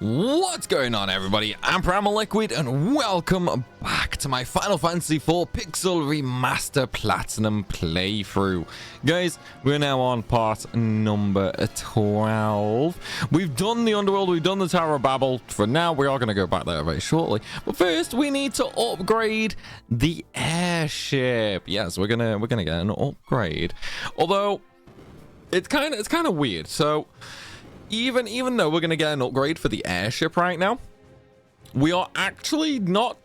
What's going on, everybody? I'm Primalliquid and welcome back to my Final Fantasy IV Pixel Remaster Platinum playthrough. Guys, we're now on part number 12. We've done the Underworld, we've done the Tower of Babel. For now, we are going to go back there very shortly. But first, we need to upgrade the airship. Yes, we're gonna get an upgrade. Although, it's kind of weird. So even though we're going to get an upgrade for the airship right now, we are actually not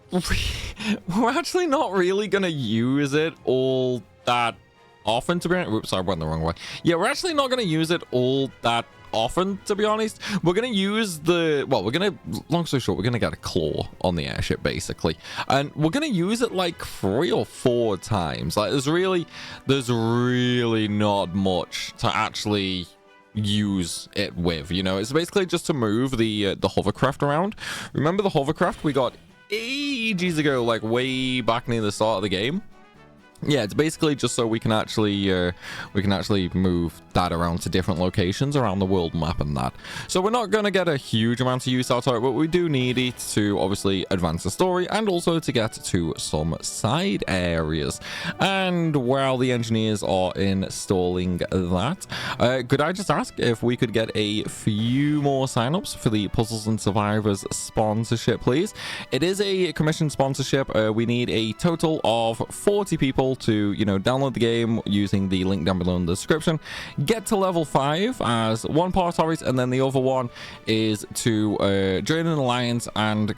really going to use it all that often, to be honest. Oops, I went the wrong way. Yeah, we're actually not going to use it all that often, to be honest. We're going to use long story short, we're going to get a claw on the airship, basically. And we're going to use it like 3 or 4 times. Like, there's really not much to actually use it with, you know. It's basically just to move the hovercraft around. Remember the hovercraft we got ages ago, like way back near the start of the game? Yeah, it's basically just so we can actually move that around to different locations around the world map and that. So we're not going to get a huge amount of use out of it, but we do need it to obviously advance the story and also to get to some side areas. And while the engineers are installing that, could I just ask if we could get a few more signups for the Puzzles and Survivors sponsorship, please? It is a commission sponsorship. We need a total of 40 people to, you know, download the game using the link down below in the description, get to level 5 as one part of it, and then the other one is to join an alliance and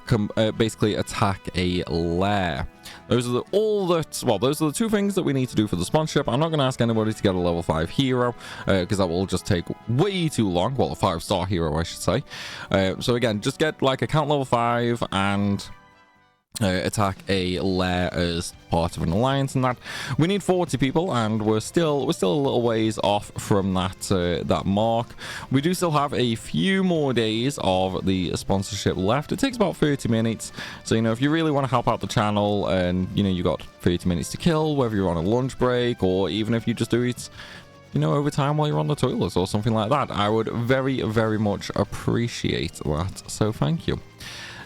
basically attack a lair. Those are the 2 things that we need to do for the sponsorship. I'm not going to ask anybody to get a level 5 hero because that will just take way too long. Well, a 5-star hero, I should say. So again, just get like account level 5 and attack a lair as part of an alliance, and that we need 40 people, and we're still a little ways off from that mark. We do still have a few more days of the sponsorship left. It takes about 30 minutes, so you know, if you really want to help out the channel and you know you got 30 minutes to kill, whether you're on a lunch break or even if you just do it, you know, over time while you're on the toilet or something like that, I would very, very much appreciate that. So thank you.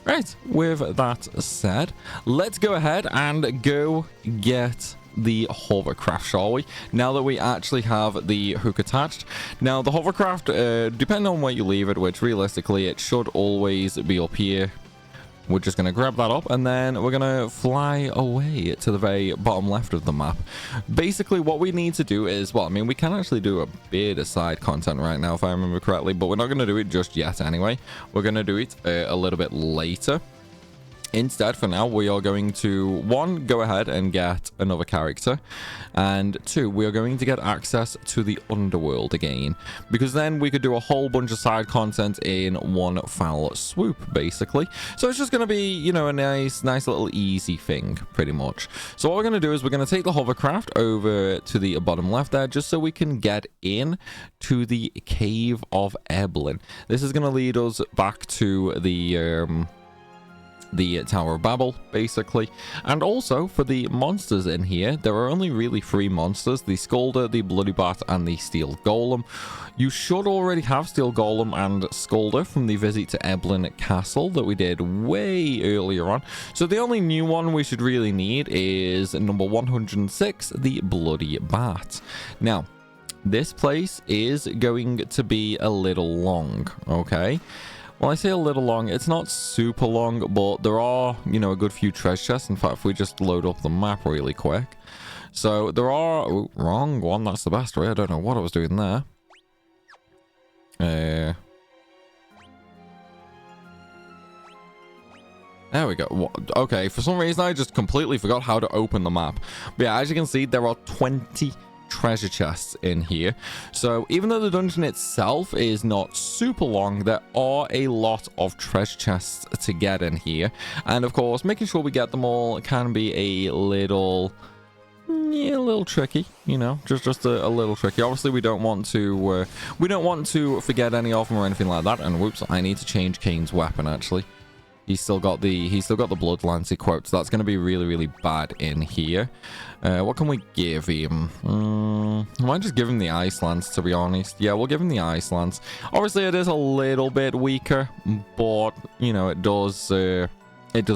Right, with that said, let's go ahead and go get the hovercraft, shall we? Now that we actually have the hook attached. Now, the hovercraft, depending on where you leave it, which realistically it should always be up here. We're just going to grab that up and then we're going to fly away to the very bottom left of the map. Basically, what we need to do is, well, I mean, we can actually do a bit of side content right now, if I remember correctly, but we're not going to do it just yet anyway. We're going to do it a little bit later. Instead, for now, we are going to, 1, go ahead and get another character, and 2, we are going to get access to the Underworld again, because then we could do a whole bunch of side content in one foul swoop, basically. So it's just going to be, you know, a nice little easy thing, pretty much. So what we're going to do is we're going to take the hovercraft over to the bottom left there, just so we can get in to the Cave of Eblan. This is going to lead us back to the Tower of Babel, basically. And also, for the monsters in here, there are only really 3 monsters: the Scolder, the Bloody Bat, and the Steel Golem. You should already have Steel Golem and Scolder from the visit to Eblan Castle that we did way earlier on. So the only new one we should really need is number 106, the Bloody Bat. Now, this place is going to be a little long, okay? Well, I say a little long, it's not super long, but there are, you know, a good few treasure chests. In fact, if we just load up the map really quick. So there are, oh, wrong one, that's the bestiary. I don't know what I was doing there. There we go. Okay, for some reason I just completely forgot how to open the map. But yeah, as you can see, there are 20 treasure chests in here. So even though the dungeon itself is not super long, there are a lot of treasure chests to get in here, and of course making sure we get them all can be a little tricky, you know, just a little tricky. Obviously we don't want to forget any of them or anything like that. And whoops, I need to change Kane's weapon actually. He's still got the blood lance equipped, so that's going to be really, really bad in here. What can we give him? I might just give him the ice lance, to be honest. Yeah, we'll give him the ice lance. Obviously, it is a little bit weaker, but you know, it does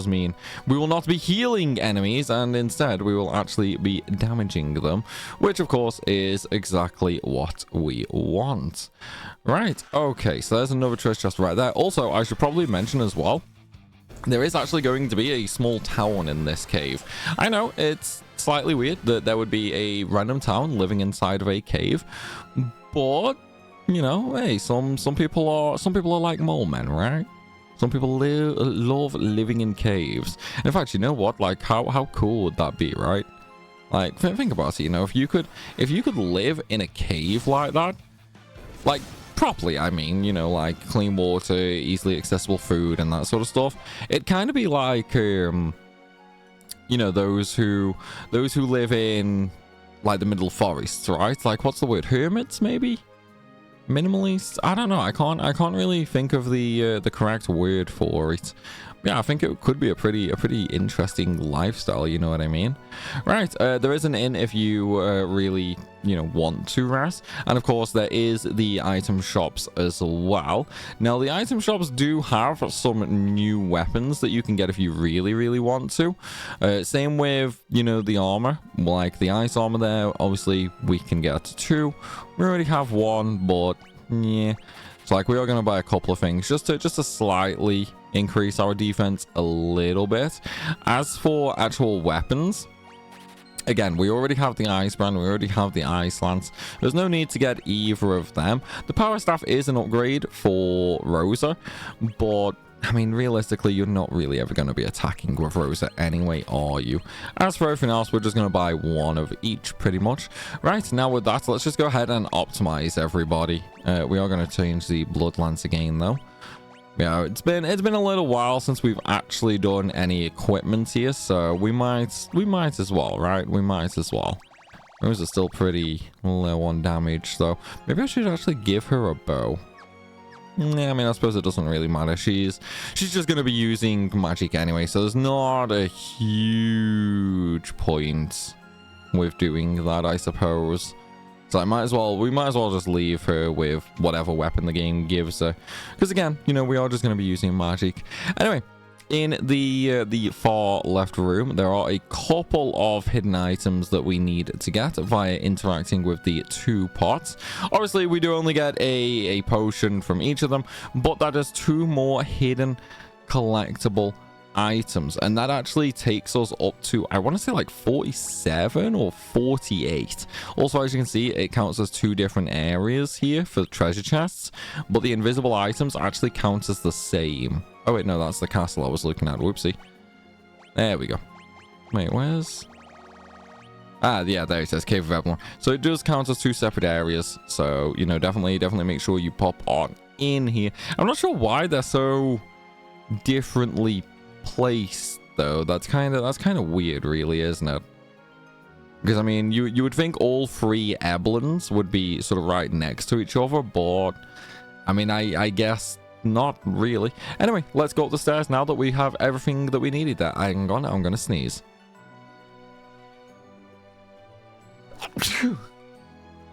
mean we will not be healing enemies, and instead we will actually be damaging them, which of course is exactly what we want. Right, okay, so there's another treasure chest right there. Also, I should probably mention as well, there is actually going to be a small town in this cave. I know it's slightly weird that there would be a random town living inside of a cave, but you know, hey, some people are like mole men, right? Some people love living in caves. In fact, you know what? Like, how cool would that be, right? Like, think about it. You know, if you could live in a cave like that, like properly, I mean, you know, like clean water, easily accessible food, and that sort of stuff. It'd kind of be like, you know, those who live in like the middle forests, right? Like, what's the word? Hermits, maybe? Minimalists? I don't know. I can't really think of the correct word for it. Yeah, I think it could be a pretty interesting lifestyle, you know what I mean? Right, there is an inn if you really, you know, want to rest. And of course, there is the item shops as well. Now, the item shops do have some new weapons that you can get if you really, really want to. Same with, you know, the armor. Like the ice armor there, obviously, we can get 2. We already have 1, but yeah. So like, we are going to buy a couple of things just to slightly increase our defense a little bit. As for actual weapons, again, we already have the ice brand, we already have the ice lance. There's no need to get either of them. The power staff is an upgrade for Rosa, but I mean, realistically, you're not really ever going to be attacking with Rosa anyway, are you? As for everything else, we're just going to buy 1 of each, pretty much. Right, now with that, let's just go ahead and optimize everybody. We are going to change the blood lance again, though. Yeah, it's been a little while since we've actually done any equipment here, so we might as well, right? We might as well. Those are still pretty low on damage, so maybe I should actually give her a bow. Yeah, I mean, I suppose it doesn't really matter. She's just going to be using magic anyway, so there's not a huge point with doing that, I suppose. So we might as well just leave her with whatever weapon the game gives her. Because again, you know, we are just going to be using magic. Anyway, in the far left room, there are a couple of hidden items that we need to get via interacting with the 2 pots. Obviously, we do only get a potion from each of them, but that is 2 more hidden collectible items, and that actually takes us up to, I want to say, like 47 or 48. Also, as you can see, it counts as 2 different areas here for treasure chests, but the invisible items actually count as the same. Oh wait, no, that's the castle I was looking at. Whoopsie. There we go. Wait, where's... Ah, yeah, there it says Cave of Eblan. So it does count as 2 separate areas, so, you know, definitely make sure you pop on in here. I'm not sure why they're so differently placed, though. That's kind of weird, really, isn't it? Because I mean, you would think all 3 Eblans would be sort of right next to each other, but I mean, I guess not really. Anyway, let's go up the stairs now that we have everything that we needed there. I'm gonna sneeze.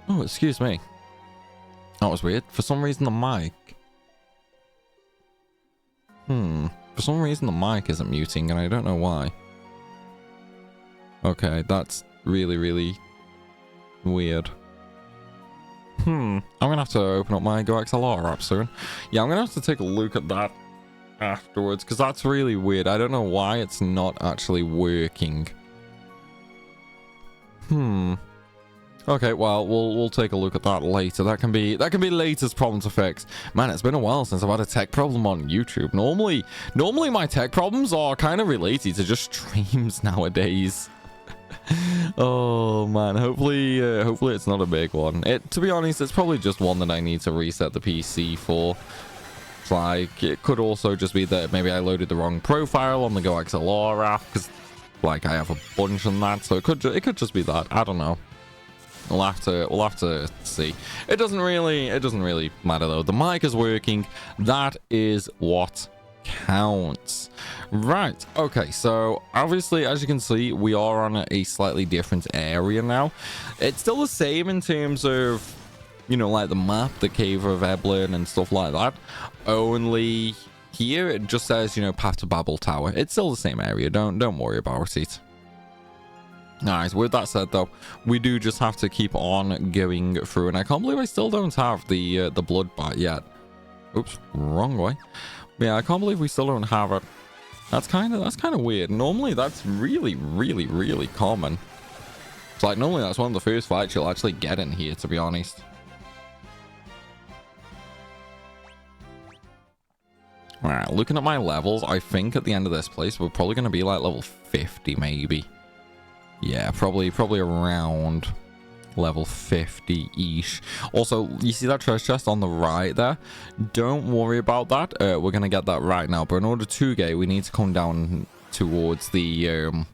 Oh, excuse me. That was weird. For some reason the mic for some reason the mic isn't muting, and I don't know why. Okay, that's really, really weird. I'm gonna have to open up my GoXLR app soon. Yeah, I'm gonna have to take a look at that afterwards, because that's really weird. I don't know why it's not actually working. Okay, well, we'll take a look at that later. That can be later's problem to fix. Man, it's been a while since I've had a tech problem on YouTube. Normally my tech problems are kind of related to just streams nowadays. Oh man, hopefully it's not a big one. To be honest, it's probably just one that I need to reset the PC for. It's like, it could also just be that maybe I loaded the wrong profile on the GoXLR app, because like I have a bunch on that, so it could just be that. I don't know. We'll have to see. It doesn't really matter though. The mic is working. That is what counts. Right, okay, so obviously, as you can see, we are on a slightly different area now. It's still the same in terms of, you know, like the map, the cave of Eblan and stuff like that. Only here it just says, you know, path to Babel Tower. It's still the same area. Don't worry about it. Nice. With that said, though, we do just have to keep on going through, and I can't believe I still don't have the bloodbath yet. Oops, wrong way. But yeah, I can't believe we still don't have it. That's kind of weird. Normally, that's really common. It's like normally that's one of the first fights you'll actually get in here, to be honest. Alright, looking at my levels, I think at the end of this place, we're probably going to be like level 50, maybe. Yeah, probably around level 50-ish. Also, you see that treasure chest on the right there? Don't worry about that. We're going to get that right now. But in order to get, we need to come down towards the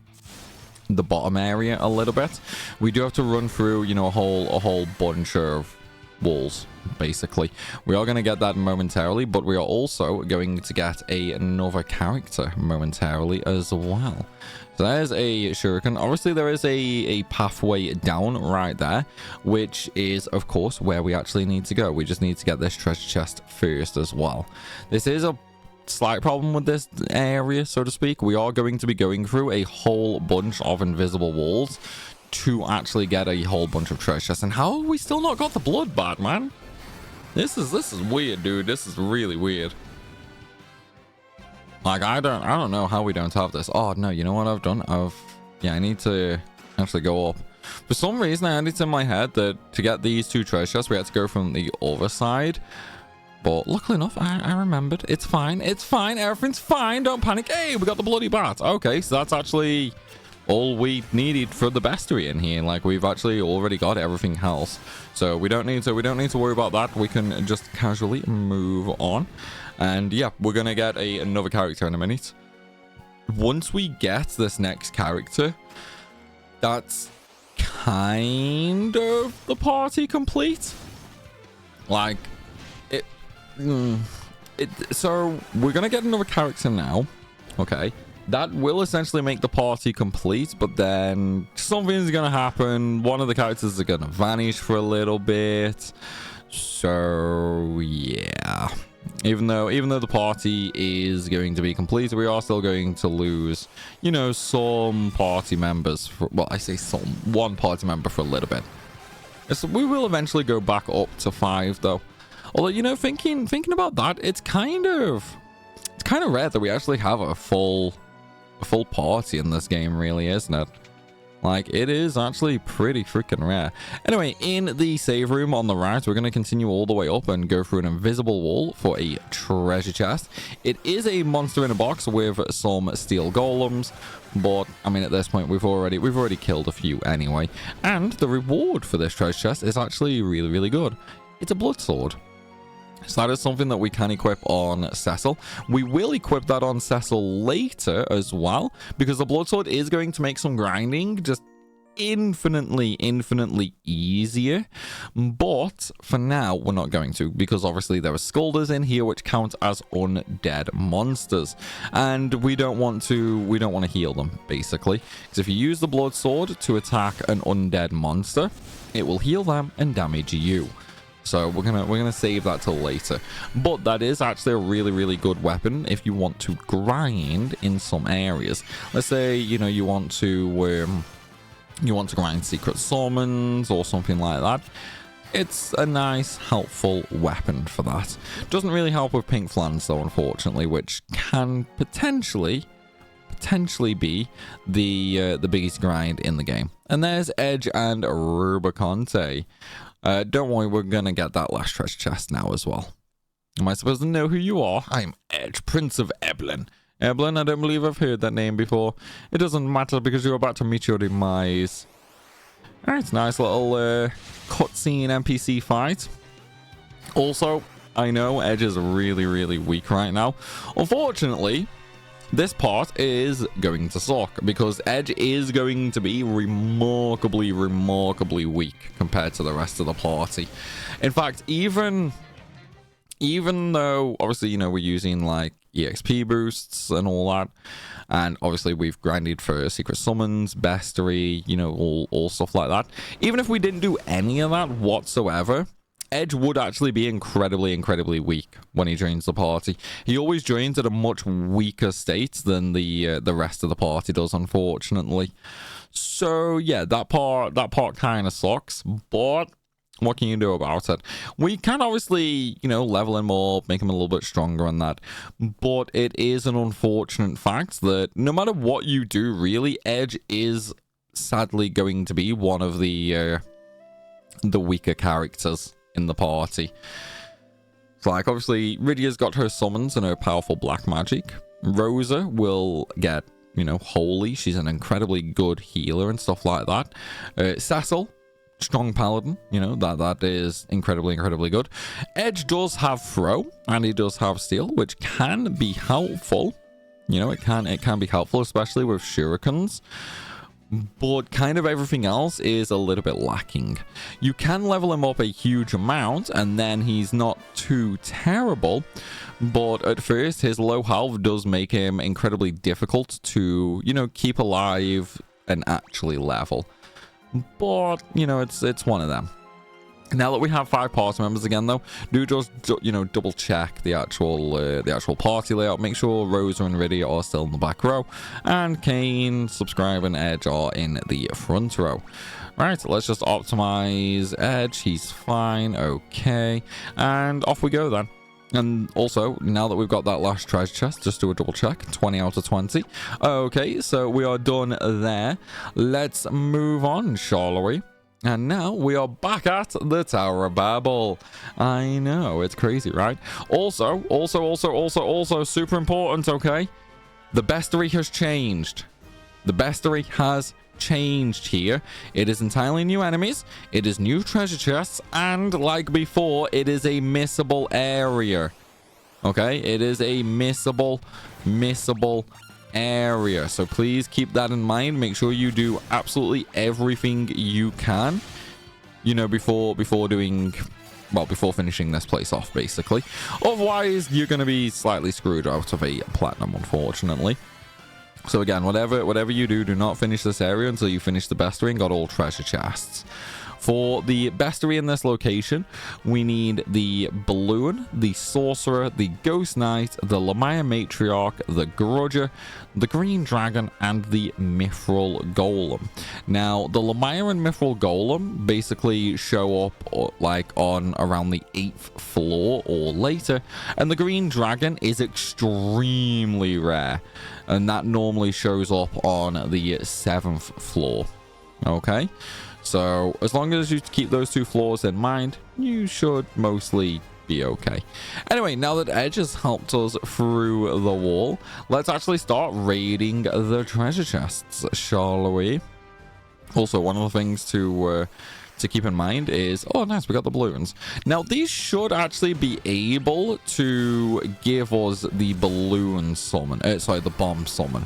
bottom area a little bit. We do have to run through, you know, a whole bunch of walls, basically. We are going to get that momentarily, but we are also going to get another character momentarily as well. So there's a shuriken. Obviously there is a pathway down right there, which is of course where we actually need to go. We just need to get this treasure chest first as well. This is a slight problem with this area, so to speak. We are going to be going through a whole bunch of invisible walls to actually get a whole bunch of treasure chests. And how have we still not got the bloodbath, man? This is weird, dude. This is really weird. Like, I don't know how we don't have this. Oh no, you know what I've done? Yeah, I need to actually go up. For some reason I had it in my head that to get these two treasure chests we had to go from the other side. But luckily enough, I remembered. It's fine. It's fine. Everything's fine. Don't panic. Hey, we got the bloody bat. Okay, so that's actually all we needed for the bestiary in here. Like, we've actually already got everything else. So we don't need to worry about that. We can just casually move on. And yeah, we're gonna get another character in a minute. Once we get this next character, that's kind of the party complete. Like, so we're gonna get another character now. Okay, that will essentially make the party complete, but then something's gonna happen. One of the characters are gonna vanish for a little bit. So yeah, even though the party is going to be complete, we are still going to lose, you know, some party members for, well, I say some, one party member for a little bit. So we will eventually go back up to 5 though. Although, you know, thinking about that, it's kind of rare that we actually have a full party in this game, really, isn't it? Like, it is actually pretty freaking rare. Anyway, in the save room on the right, we're going to continue all the way up and go through an invisible wall for a treasure chest. It is a monster in a box with some steel golems, but I mean, at this point we've already killed a few anyway. And the reward for this treasure chest is actually really good. It's a blood sword. So that is something that we can equip on Cecil. We will equip that on Cecil later as well, because the Bloodsword is going to make some grinding just infinitely easier. But for now, we're not going to, because obviously there are Skulders in here which count as undead monsters, and we don't want to heal them, basically. Because if you use the Bloodsword to attack an undead monster, it will heal them and damage you. So we're gonna save that till later. But that is actually a really good weapon if you want to grind in some areas. Let's say, you know, you want to grind secret summons or something like that. It's a nice, helpful weapon for that. Doesn't really help with pink flans though, unfortunately, which can potentially be the biggest grind in the game. And there's Edge and Rubicante. Don't worry, we're gonna get that last treasure chest now as well. Am I supposed to know who you are? I'm Edge, Prince of Eblan. Eblan, I don't believe I've heard that name before. It doesn't matter because you're about to meet your demise. Alright, nice little cutscene NPC fight. Also, I know Edge is really weak right now. Unfortunately, this part is going to suck because Edge is going to be remarkably weak compared to the rest of the party. In fact, even though obviously, you know, we're using like, EXP boosts and all that. And obviously we've grinded for secret summons, bestiary, you know, all stuff like that. Even if we didn't do any of that whatsoever, Edge would actually be incredibly weak when he joins the party. He always joins at a much weaker state than the rest of the party does, unfortunately. So yeah, that part kind of sucks, but what can you do about it? We can obviously, you know, level him up, make him a little bit stronger on that, but it is an unfortunate fact that no matter what you do, really, Edge is sadly going to be one of the weaker characters in the party. So, like, obviously, Rydia's got her summons and her powerful black magic. Rosa will get, you know, holy. She's an incredibly good healer and stuff like that. Cecil, strong paladin, you know, that is incredibly good. Edge does have throw and he does have steal, which can be helpful. You know, it can be helpful, especially with shurikens, but kind of everything else is a little bit lacking. You can level him up a huge amount and then he's not too terrible, but at first his low health does make him incredibly difficult to, you know, keep alive and actually level. But, you know, it's one of them. Now that we have 5 party members again, though, do just, you know, double check the actual party layout. Make sure Rosa and Rydia are still in the back row, and Kane, Subscribe, and Edge are in the front row. Right, let's just optimize Edge. He's fine. Okay, and off we go then. And also, now that we've got that last treasure chest, just do a double check. 20 out of 20. Okay, so we are done there. Let's move on, shall we? And now we are back at the Tower of Babel. I know, it's crazy, right? Also, super important, okay? The bestiary has changed. The bestiary has changed here. It is entirely new enemies, it is new treasure chests, and like before, it is a missable area. Okay, it is a missable area, so please keep that in mind. Make sure you do absolutely everything you can, you know, before doing, well, before finishing this place off, basically. Otherwise, you're going to be slightly screwed out of a platinum, unfortunately. So again, whatever you do, do not finish this area until you finish the bestiary and got all treasure chests. For the bestiary in this location, we need the Balloon, the Sorcerer, the Ghost Knight, the Lamaya Matriarch, the Grudger, the Green Dragon, and the Mithril Golem. Now, the Lamaya and Mithril Golem basically show up like on around the 8th floor or later, and the Green Dragon is extremely rare, and that normally shows up on the 7th floor. Okay, so as long as you keep those 2 floors in mind, you should mostly be okay. Anyway, now that Edge has helped us through the wall, let's actually start raiding the treasure chests, shall we? Also, one of the things to keep in mind is, oh nice, we got the balloons. Now these should actually be able to give us the balloon summon, sorry, the bomb summon.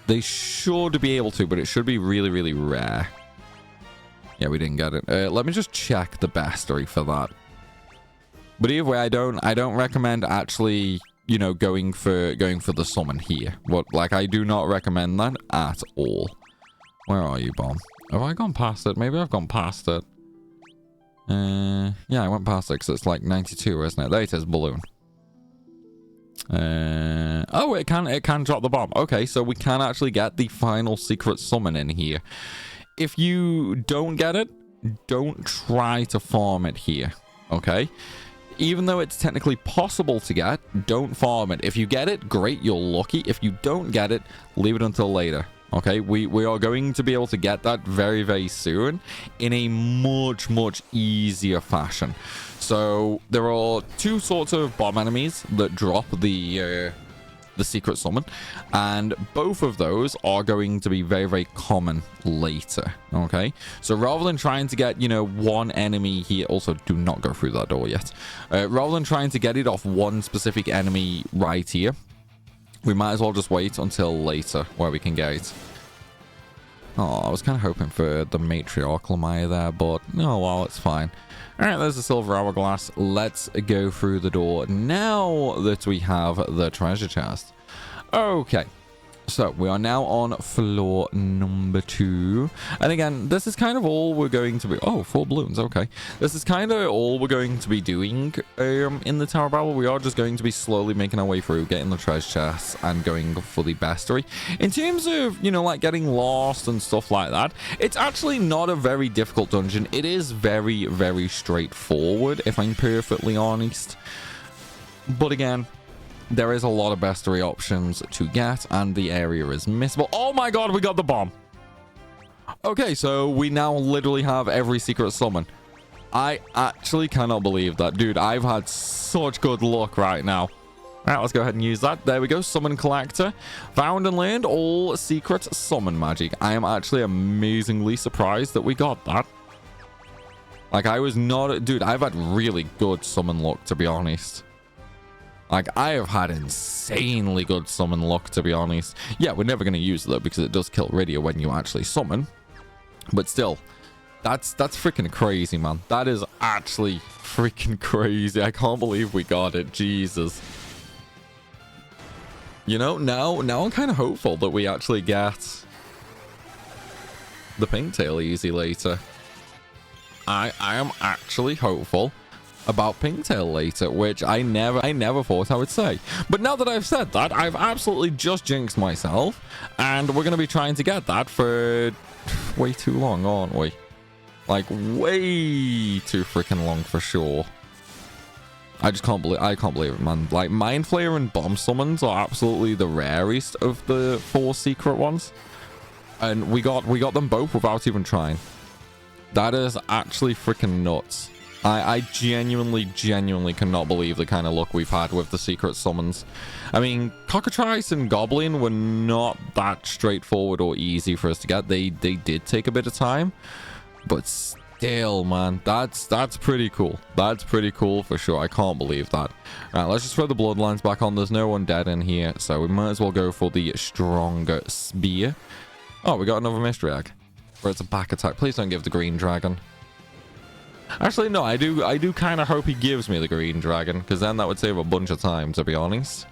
They should be able to, but it should be really rare. Yeah, we didn't get it. Let me just check the bestiary for that. But either way, I don't recommend actually, you know, going for the summon here. Like, I do not recommend that at all. Where are you, Bomb? Have I gone past it? Maybe I've gone past it. Yeah, I went past it because it's like 92, isn't it? There it is, balloon. Oh, it can drop the bomb. Okay, so we can actually get the final secret summon in here. If you don't get it, don't try to farm it here. Okay, even though it's technically possible to get, don't farm it. If you get it, great, you're lucky. If you don't get it, leave it until later. Okay, we are going to be able to get that very soon in a much easier fashion. So there are 2 sorts of bomb enemies that drop the secret summon, and both of those are going to be very common later. Okay, so rather than trying to get, you know, one enemy here, also do not go through that door yet, rather than trying to get it off one specific enemy right here, we might as well just wait until later where we can get it. Oh, I was kind of hoping for the matriarchal Maya there, but oh well, it's fine. All right, there's the silver hourglass. Let's go through the door now that we have the treasure chest. Okay. So we are now on floor number 2. And again, this is kind of all we're going to be... Oh, 4 balloons. Okay. This is kind of all we're going to be doing in the Tower Battle. We are just going to be slowly making our way through, getting the treasure chests and going for the bestiary. In terms of, you know, like getting lost and stuff like that, it's actually not a very difficult dungeon. It is very, very straightforward, if I'm perfectly honest. But again... there is a lot of bestiary options to get, and the area is missable. Oh my god, we got the bomb. Okay, so we now literally have every secret summon. I actually cannot believe that. Dude, I've had such good luck right now. All right, let's go ahead and use that. There we go, summon collector. Found and learned all secret summon magic. I am actually amazingly surprised that we got that. Like, I was not... dude, I've had really good summon luck, to be honest. Like, I have had insanely good summon luck, to be honest. Yeah, we're never going to use it, though, because it does kill Rydia when you actually summon. But still, that's freaking crazy, man. That is actually freaking crazy. I can't believe we got it. Jesus. You know, now I'm kind of hopeful that we actually get the Pinktail easy later. I am actually hopeful about Pinktail later, which I never thought I would say. But now that I've said that, I've absolutely just jinxed myself, and we're going to be trying to get that for way too long, aren't we? Like, way too freaking long for sure. I can't believe it, man. Like, Mind Flayer and Bomb Summons are absolutely the rarest of the 4 secret ones, and we got them both without even trying. That is actually freaking nuts. I genuinely cannot believe the kind of luck we've had with the secret summons. I mean, Cockatrice and Goblin were not that straightforward or easy for us to get. They did take a bit of time, but still, man, that's pretty cool. That's pretty cool for sure. I can't believe that. All right, let's just throw the bloodlines back on. There's no one dead in here, so we might as well go for the stronger spear. Oh, we got another mystery egg. Or it's a back attack. Please don't give the green dragon. Actually, no, I do kind of hope he gives me the green dragon, because then that would save a bunch of time, to be honest.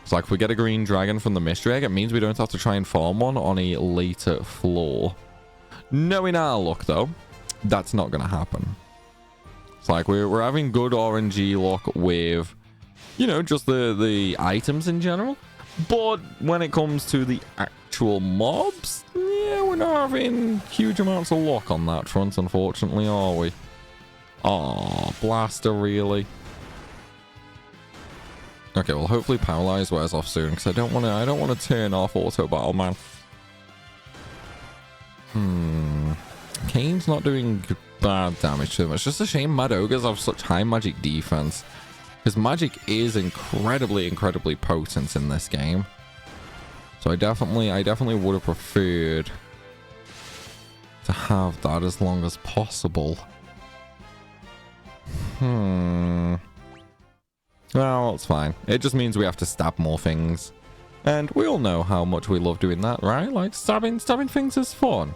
It's like, if we get a green dragon from the mystery egg, it means we don't have to try and farm one on a later floor. Knowing our luck, though, that's not going to happen. It's like, we're having good RNG luck with, you know, just the items in general. But when it comes to the actual mobs, yeah, we're not having huge amounts of luck on that front, unfortunately, are we? Oh, blaster, really? Okay, well, hopefully Paralyze wears off soon, because I don't want to turn off auto battle, man. Kane's not doing bad damage to him. It's just a shame Mad Ogres have such high magic defense, because magic is incredibly potent in this game. So I definitely would have preferred to have that as long as possible. Well, it's fine. It just means we have to stab more things. And we all know how much we love doing that, right? Like, stabbing things is fun.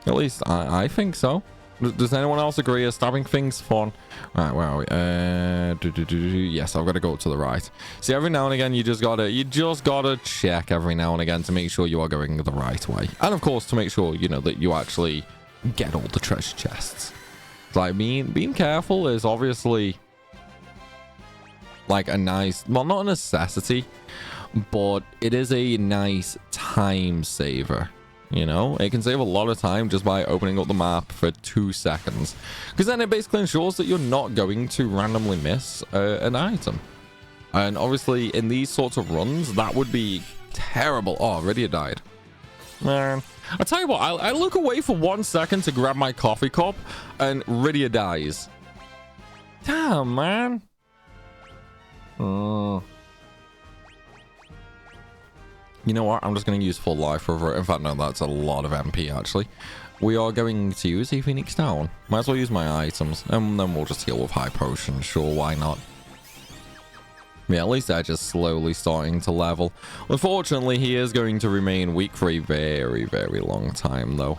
At least I think so. Does anyone else agree? Is stabbing things fun? Right, where are we? Yes, I've got to go to the right. See, every now and again, you just gotta check every now and again to make sure you are going the right way, and of course to make sure, you know, that you actually get all the treasure chests. Like, being careful is obviously like a nice, well, not a necessity, but it is a nice time saver. You know, it can save a lot of time just by opening up the map for 2 seconds, because then it basically ensures that you're not going to randomly miss an item. And obviously in these sorts of runs, that would be terrible. Oh, Rydia died. Man, I tell you what, I look away for 1 second to grab my coffee cup and Rydia dies. Damn, man. You know what? I'm just going to use full life over it. In fact, no, that's a lot of MP, actually. We are going to use a Phoenix down. Might as well use my items. And then we'll just heal with high potion. Sure, why not? Yeah, at least Edge is slowly starting to level. Unfortunately, he is going to remain weak for a very, very long time, though.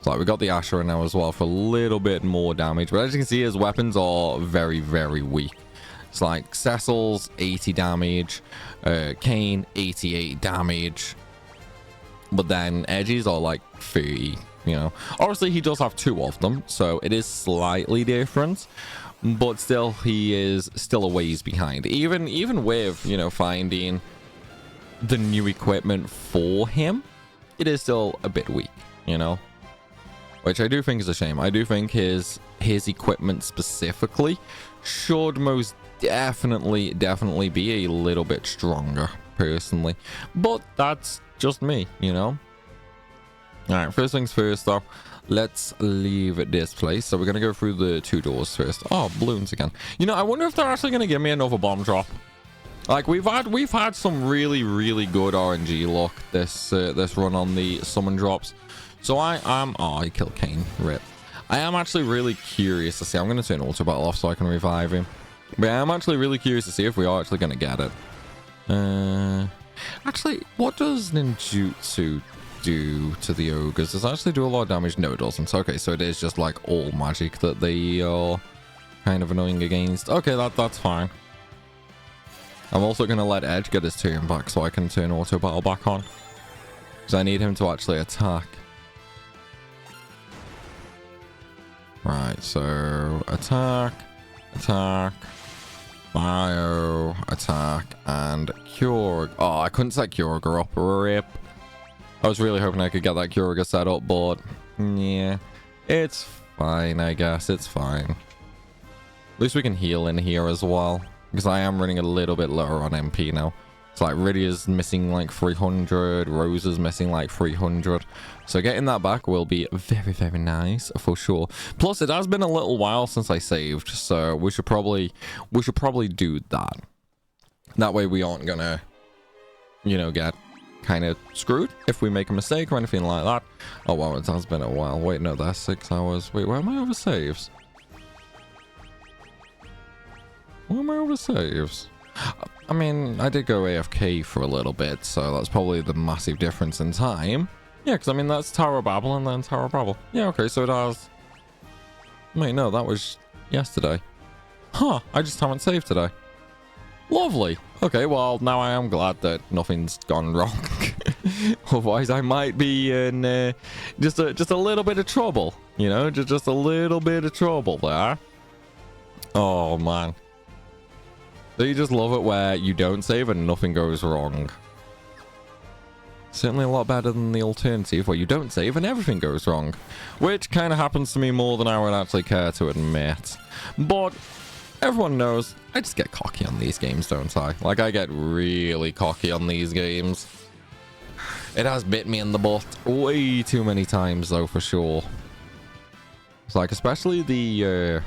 So like, we got the Asher now as well for a little bit more damage. But as you can see, his weapons are very, very weak. It's like Cecil's 80 damage, Kane 88 damage. But then Edge's are like 30, you know. Obviously, he does have 2 of them, so it is slightly different. But still, he is still a ways behind. Even with, you know, finding the new equipment for him, it is still a bit weak, you know. Which I do think is a shame. I do think his equipment specifically should most definitely be a little bit stronger, personally. But that's just me, you know. Alright, first things first though. Let's leave this place. So we're going to go through the 2 doors first. Oh, balloons again. You know, I wonder if they're actually going to give me another bomb drop. Like, we've had some really, really good RNG luck this run on the summon drops. So I am... Oh, I killed Kane. Rip. I am actually really curious to see. I'm going to turn auto battle off so I can revive him. But I am actually really curious to see if we are actually going to get it. Actually, what does ninjutsu do to the ogres? Does it actually do a lot of damage? No, it doesn't. Okay, so it is just like all magic that they are kind of annoying against. Okay, that's fine. I'm also going to let Edge get his turn back so I can turn auto battle back on. Because I need him to actually attack. Right, so attack, bio, attack, and cure. Oh, I couldn't set Kyurga up. Rip. I was really hoping I could get that Kyurga set up, but yeah, it's fine, I guess. It's fine. At least we can heal in here as well, because I am running a little bit lower on MP now. It's like Rydia's missing like 300, Rosa's missing like 300. So getting that back will be very, very nice for sure. Plus, it has been a little while since I saved, so we should probably do that. That way we aren't gonna, you know, get kind of screwed if we make a mistake or anything like that. Oh wow, it has been a while. Wait, no, that's 6 hours. Wait, where am I over saves? Where am I over saves? I mean, I did go AFK for a little bit, so that's probably the massive difference in time. Yeah, because I mean, that's Tower of Babel and then Tower of Babel. Yeah, okay, so it has... Wait, no, that was yesterday. Huh, I just haven't saved today. Lovely. Okay, well, now I am glad that nothing's gone wrong. Otherwise, I might be in just a little bit of trouble. You know, just a little bit of trouble there. Oh, man. So you just love it where you don't save and nothing goes wrong. Certainly a lot better than the alternative where you don't save and everything goes wrong. Which kind of happens to me more than I would actually care to admit. But everyone knows I just get cocky on these games, don't I? Like, I get really cocky on these games. It has bit me in the butt way too many times, though, for sure. It's like, especially the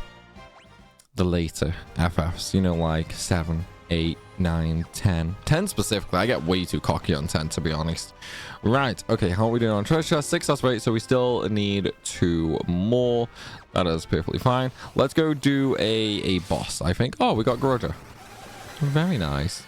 later FFs, you know, like 7, 8, 9, 10. 10 specifically, I get way too cocky on 10, to be honest. Right, okay, how are we doing on treasure? 6, that's right, so we still need 2 more. That is perfectly fine. Let's go do a boss, I think. Oh, we got Grudger. Very nice.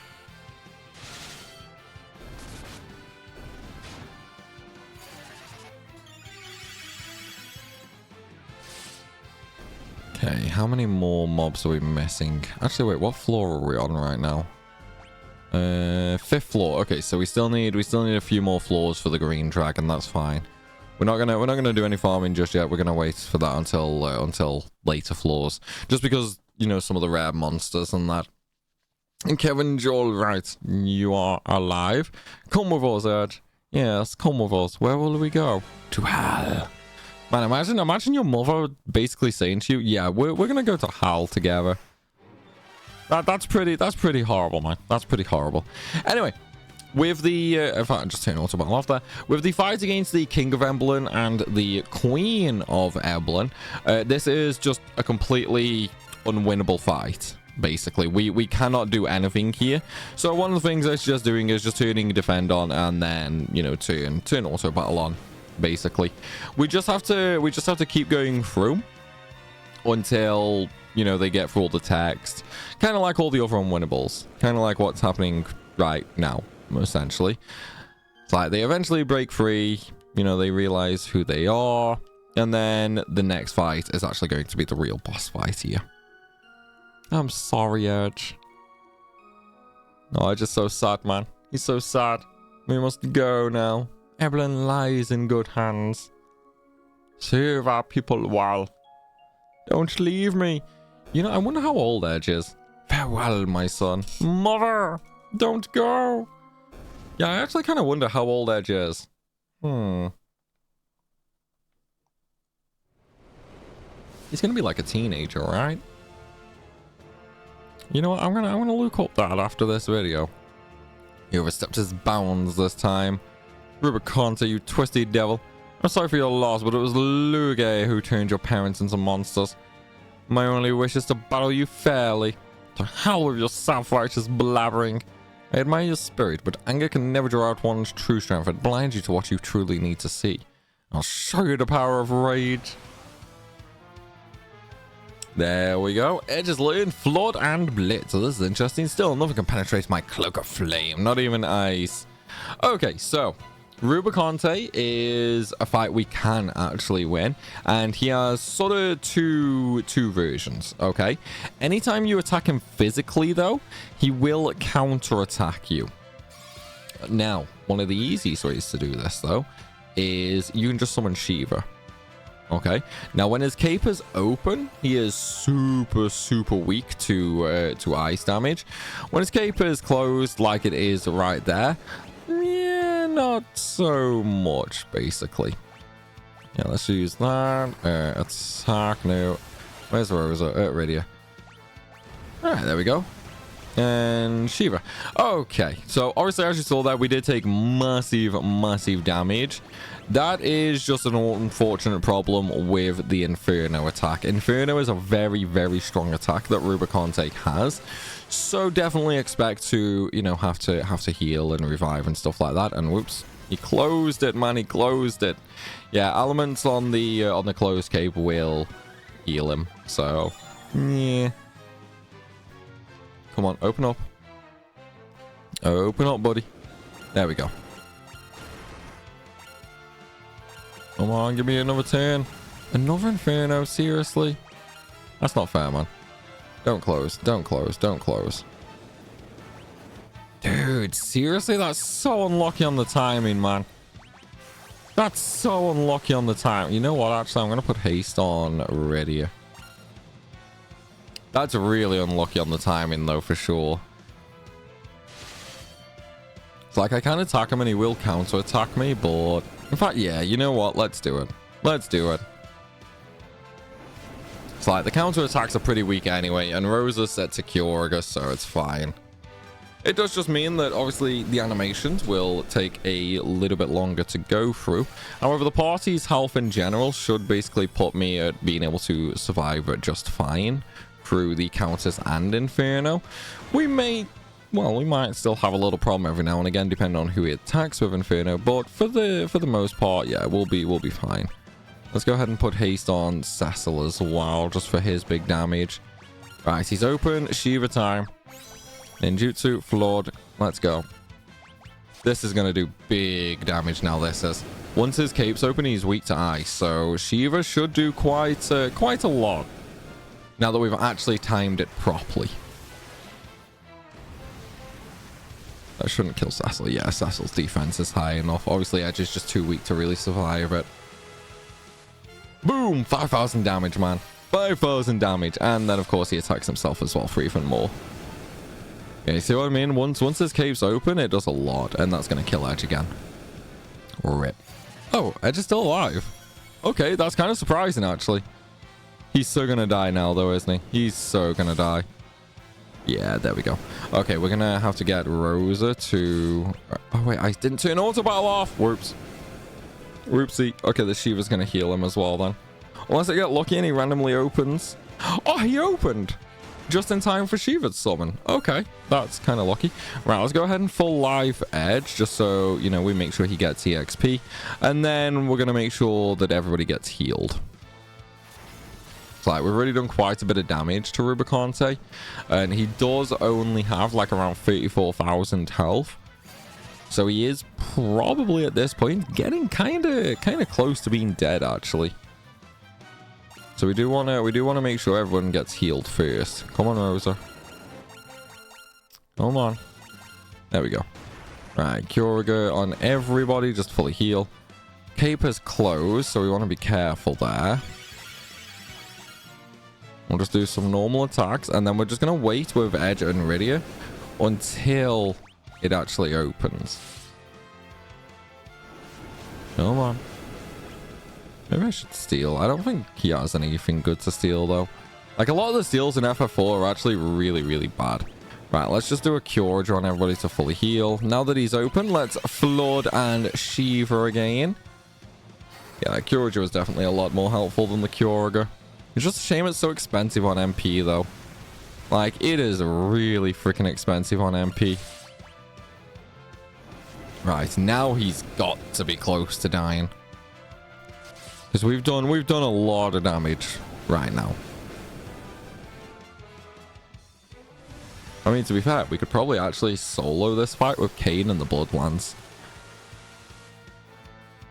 Okay, how many more mobs are we missing? Actually, wait, what floor are we on right now? 5th floor. Okay, so we still need a few more floors for the green dragon. That's fine. We're not gonna do any farming just yet. We're gonna wait for that until later floors, just because, you know, some of the rare monsters and that. And Kevin Joel, right? You are alive. Come with us, Edge. Yes, come with us. Where will we go? To hell. Man, imagine your mother basically saying to you, "Yeah, we're gonna go to hell together." That's pretty horrible, man. That's pretty horrible. Anyway, with the if I just turn auto battle off there, with the fight against the King of Eblan and the Queen of Eblan, this is just a completely unwinnable fight. Basically, we cannot do anything here. So one of the things I suggest doing is just turning defend on and then, you know, turn auto battle on. Basically, we just have to keep going through until you know, they get through all the text. Kind of like all the other unwinnables. Kind of like what's happening right now, essentially. It's like they eventually break free, you know, they realize who they are, and then the next fight is actually going to be the real boss fight here. I'm sorry, Edge. Oh, Edge is so sad, man. He's so sad. We must go now. Eblan lies in good hands. Serve our people well. Don't leave me. You know, I wonder how old Edge is. Farewell, my son. Mother, don't go. Yeah, I actually kind of wonder how old Edge is. He's gonna be like a teenager, right? You know what? I'm gonna look up that after this video. You overstepped his bounds this time. Rubicante, you twisty devil. I'm sorry for your loss, but it was Disgaea who turned your parents into monsters. My only wish is to battle you fairly. To hell with your self-righteous blabbering. I admire your spirit, but anger can never draw out one's true strength. It blinds you to what you truly need to see. I'll show you the power of rage. There we go. Edge is learned Flood and Blitz. So this is interesting. Still, nothing can penetrate my cloak of flame. Not even ice. Okay, so Rubicante is a fight we can actually win, and he has sort of two versions. Okay, anytime you attack him physically, though, he will counter-attack you. Now, one of the easiest ways to do this, though, is you can just summon Shiva. Okay, now when his cape is open, he is super weak to ice damage. When his cape is closed, like it is right there, yeah, not so much, basically. Yeah, let's use that. Attack now. Where's Rosa? Right here. Alright, there we go. And Shiva. Okay, so obviously, as you saw that, we did take massive damage. That is just an unfortunate problem with the Inferno attack. Inferno is a very strong attack that Rubicante has. So definitely expect to, you know, have to heal and revive and stuff like that. And whoops, he closed it, man. He closed it. Yeah, elements on the closed cape will heal him. So yeah. Come on, open up. Open up, buddy. There we go. Come on, give me another turn. Another Inferno, seriously? That's not fair, man. Don't close, don't close, don't close. Dude, seriously? That's so unlucky on the timing, man. That's so unlucky on the time. You know what, actually, I'm going to put haste on Redia. That's really unlucky on the timing, though, for sure. It's like I can attack him and he will counter-attack me, but... In fact, yeah, you know what? Let's do it. Let's do it. It's like the counter-attacks are pretty weak anyway, and Rosa's set to Kyorga, so it's fine. It does just mean that, obviously, the animations will take a little bit longer to go through. However, the party's health in general should basically put me at being able to survive just fine through the counters and Inferno. We might still have a little problem every now and again, depending on who he attacks with Inferno, but for the most part, yeah, we'll be fine. Let's go ahead and put haste on Cecil as well, just for his big damage. Right, he's open. Shiva time. Ninjutsu, Flood. Let's go. This is going to do big damage now, this is. Once his cape's open, he's weak to ice, so Shiva should do quite a lot. Now that we've actually timed it properly. That shouldn't kill Cecil. Yeah, Cecil's defense is high enough. Obviously, Edge is just too weak to really survive it. Boom! 5,000 damage, man. 5,000 damage. And then, of course, he attacks himself as well for even more. Yeah, you see what I mean? Once his cave's open, it does a lot. And that's going to kill Edge again. Rip. Oh, Edge is still alive. Okay, that's kind of surprising, actually. He's so going to die now, though, isn't he? He's so going to die. Yeah, there we go. Okay, we're going to have to get Rosa to... Oh, wait, I didn't turn auto battle off. Whoops. Whoopsie. Okay, the Shiva's going to heal him as well, then. Unless I get lucky and he randomly opens. Oh, he opened! Just in time for Shiva to summon. Okay, that's kind of lucky. Right, let's go ahead and full life Edge, just so, you know, we make sure he gets EXP. And then we're going to make sure that everybody gets healed. like we've already done quite a bit of damage to Rubicante, and he does only have like around 34,000 health. So he is probably at this point getting kind of close to being dead, actually. So we do want to make sure everyone gets healed first. Come on, Rosa. Come on. There we go. Right, Curiga on everybody, just fully heal. Cape is closed, so we want to be careful there. We'll just do some normal attacks, and then we're just going to wait with Edge and Rydia until it actually opens. Come on. Maybe I should steal. I don't think he has anything good to steal, though. Like, a lot of the steals in FF4 are actually really, really bad. Right, let's just do a Cure on everybody to fully heal. Now that he's open, let's Flood and Shiva again. Yeah, that Curager was definitely a lot more helpful than the Curager. It's just a shame it's so expensive on MP, though. Like, it is really freaking expensive on MP. Right, now he's got to be close to dying. Because we've done a lot of damage right now. I mean, to be fair, we could probably actually solo this fight with Kayn and the Bloodlands.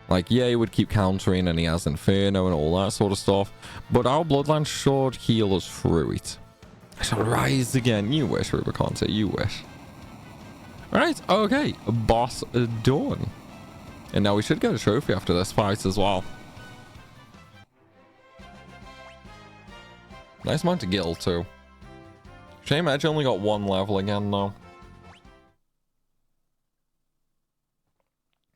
Like, yeah, he would keep countering and he has Inferno and all that sort of stuff. But our Bloodlands should heal us through it. I shall rise again. You wish, Rubicante, you wish. Right, okay. Boss done. And now we should get a trophy after this fight as well. Nice amount of gil too. Shame Edge only got 1 level again though.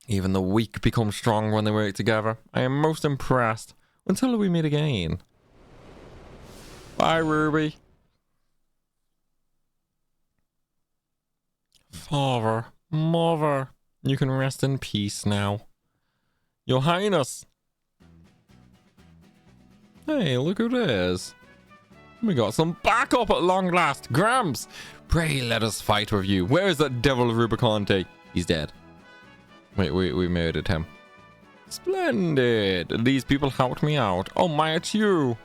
Even the weak become strong when they work together. I am most impressed. Until we meet again. Bye, Ruby. Father, Mother, you can rest in peace now. Your Highness. Hey, look who it is. We got some backup at long last. Gramps, pray let us fight with you. Where is that devil Rubicante? He's dead. Wait, we murdered him. Splendid. These people helped me out. Oh my, it's you.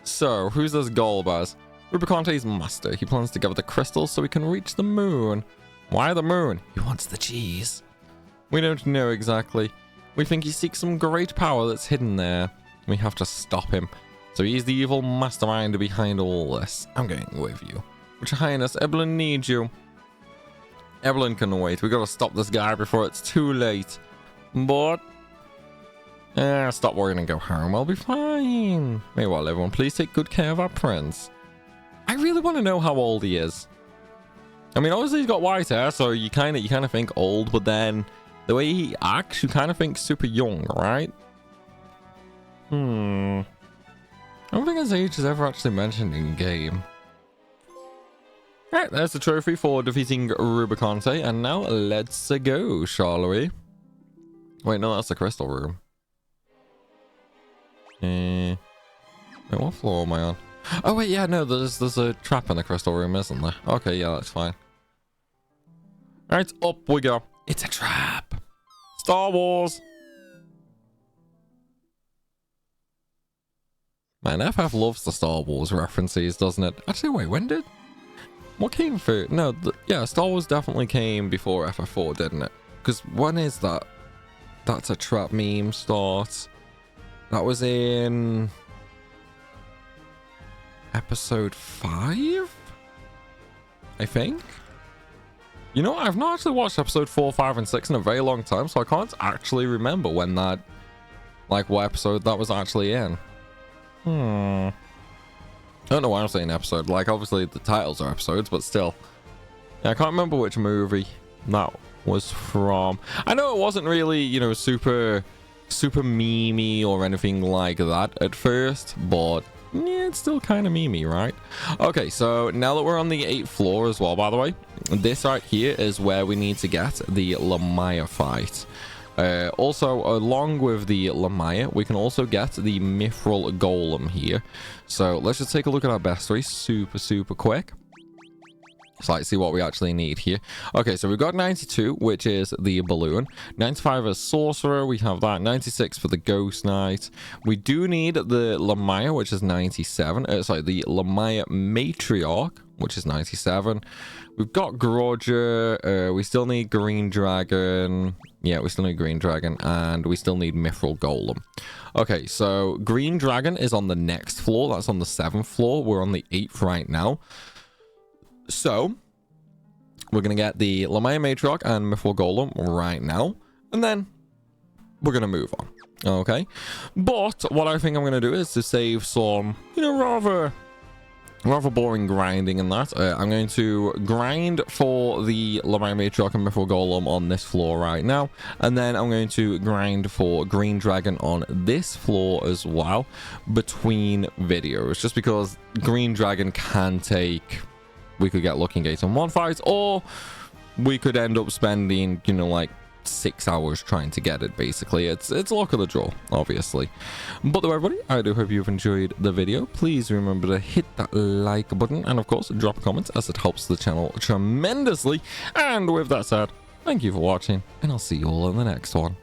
So, who's this Golbaz? Rubicante's master. He plans to gather the crystals so we can reach the moon. Why the moon? He wants the cheese. We don't know exactly. We think he seeks some great power that's hidden there. We have to stop him. So he's the evil mastermind behind all this. I'm going with you. But Your Highness, Eblan needs you. Eblan can wait. We gotta stop this guy before it's too late. But... stop worrying and go home. I'll be fine. Meanwhile, everyone, please take good care of our prince. I really want to know how old he is. I mean, obviously he's got white hair, so you kind of think old, but then the way he acts, you kind of think super young, right? I don't think his age is ever actually mentioned in game. Right, there's the trophy for defeating Rubicante, and now let's go, shall we? Wait, no, that's the crystal room. Wait, what floor am I on? Oh wait, yeah, no, there's a trap in the crystal room, isn't there? Okay, yeah, that's fine. Alright, up we go. It's a trap. Star Wars. Man, FF loves the Star Wars references, doesn't it? Actually, wait, when did... What came first? No, yeah, Star Wars definitely came before FF4, didn't it? Because when is that? That's a trap meme start. That was in... Episode 5? I think? You know, I've not actually watched episode 4, 5, and 6 in a very long time, so I can't actually remember when that... Like, what episode that was actually in. I don't know why I'm saying episode. Like, obviously the titles are episodes, but still. Yeah, I can't remember which movie that was from. I know it wasn't really, you know, super memey or anything like that at first, but yeah, it's still kind of memey, right? Okay, so now that we're on the 8th floor as well, by the way, this right here is where we need to get the Lamaya fight. Also, along with the Lamaya, we can also get the Mithril Golem here. So let's just take a look at our bestiary super quick. So let's see what we actually need here. Okay, so we've got 92, which is the balloon. 95 is sorcerer. We have that. 96 for the ghost knight. We do need the Lamaya, which is 97. Sorry, the Lamaya matriarch, which is 97. We've got Groger. We still need green dragon. Yeah, we still need green dragon, and we still need mithril golem. Okay, so green dragon is on the next floor. That's on the 7th floor. We're on the 8th right now. So, we're going to get the Lamaya Matriarch and Mithril Golem right now. And then, we're going to move on. Okay? But, what I think I'm going to do is to save some, you know, rather boring grinding and that. I'm going to grind for the Lamaya Matriarch and Mithril Golem on this floor right now. And then I'm going to grind for Green Dragon on this floor as well between videos. Just because Green Dragon can take... We could get Looking Gate on one fight, or we could end up spending, you know, like 6 hours trying to get it, basically. It's luck of the draw, obviously. But though, everybody, I do hope you've enjoyed the video. Please remember to hit that like button, and of course, drop a comment, as it helps the channel tremendously. And with that said, thank you for watching, and I'll see you all in the next one.